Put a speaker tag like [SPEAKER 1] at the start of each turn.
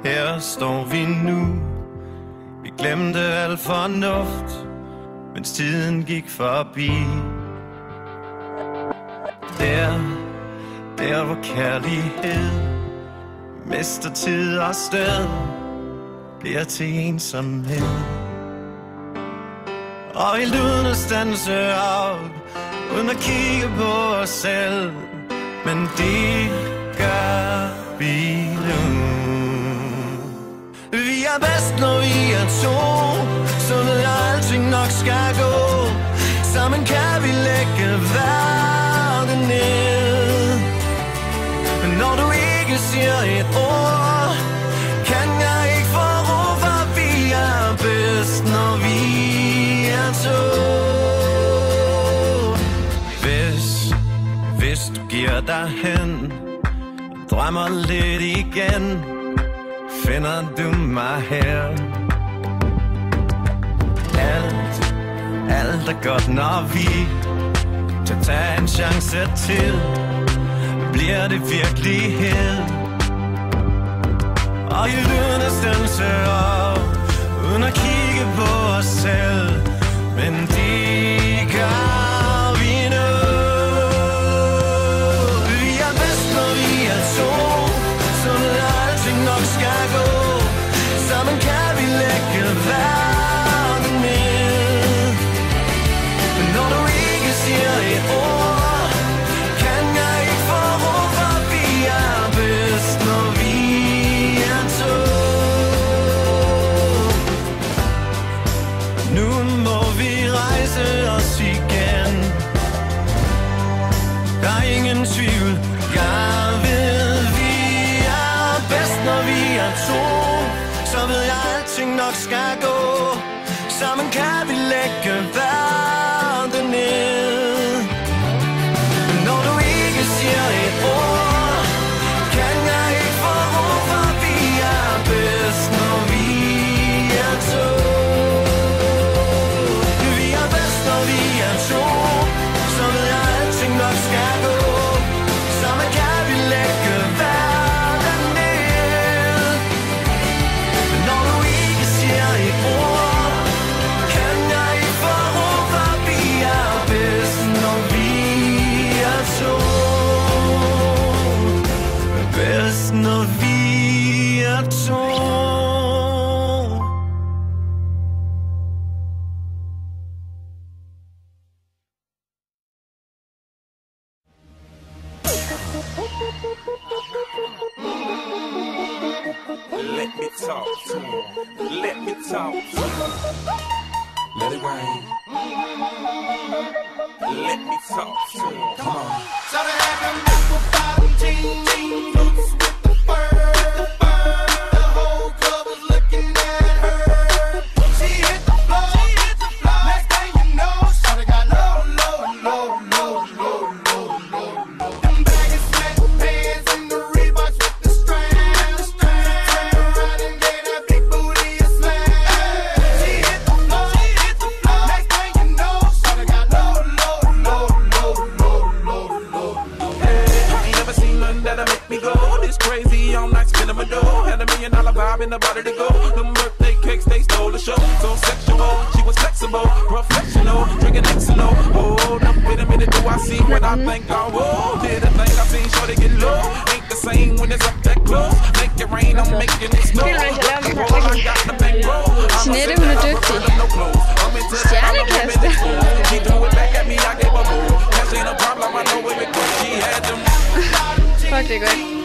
[SPEAKER 1] Her står vi nu. Vi glemte al fornuft, mens tiden gik forbi. Der hvor kærlighed mister tid og sted, bliver til ensomhed. Og helt uden at standse op, uden at kigge på os selv, men det gør vi nu. Vi er bedst, når vi er to, så ved jeg, alting nok skal gå. Sammen kan vi lægge verden ned. Men når du ikke siger et ord, kan jeg ikke få ro, for vi er bedst, når vi er to. Hvis du giver dig hen og drømmer lidt igen, finder du mig her. Alt er godt, når vi tør tage en chance til. Bliver det virkelighed? Og helt uden at standse op, uden at kigge på os selv, men det gør vi nu. Vi er bedst, når vi er to, så ved alting nok skal gå. Sammen kan vi lægge verden ned. Men når du ikke siger et ord, kan jeg ikke få ro, for vi er bedst, når vi er to. Nu må vi rejse os igen. Der er ingen tvivl, jeg ved, vi er bedst, når vi er to. Så ved jeg, alting nok skal gå. Sammen kan vi lægge verden ned. Men når du ikke siger et ord, kan jeg ikke få ro, for vi er bedst, når vi er to. Vi er bedst, når vi er to, så ved jeg, alting nok skal gå. Sammen kan vi lægge verden ned. Men når du ikke siger et ord, kan jeg ikke få ro, for vi er bedst, når vi er to. Bedst, når vi er to.
[SPEAKER 2] Let me talk to him. Let me talk to him. Let it rain. Let me talk to him. Come on. So they had them apple bottom jeans, boots with the fur. The whole club was looking at her. She hit the floor. Next thing you know, shawty got low. Them baggy sweatpants and the Reeboks with the strands. Turned around and gave that big booty a slam. She hit the floor. Next thing you know, shawty got low. Hey, I ain't never seen nothing that'll make me go this crazy all night spinning my dough. Had $1 million vibe in the body to go. Them birthday cakes, they stole the show. So sexual, she was flexible, professional, drinking XNO. Hold up, wait a minute, do I see what I think I will? Did a thing I seen, sure they get low. Ain't the same when it's up that close. Make it rain, I'm making it snow. I got the back row.
[SPEAKER 3] Jeanette, hun er dygtig. Stjernekaster.
[SPEAKER 2] She threw it back at me, I gave a move. Cash ain't a problem, I know it because she had them.
[SPEAKER 3] Fuck, det er godt.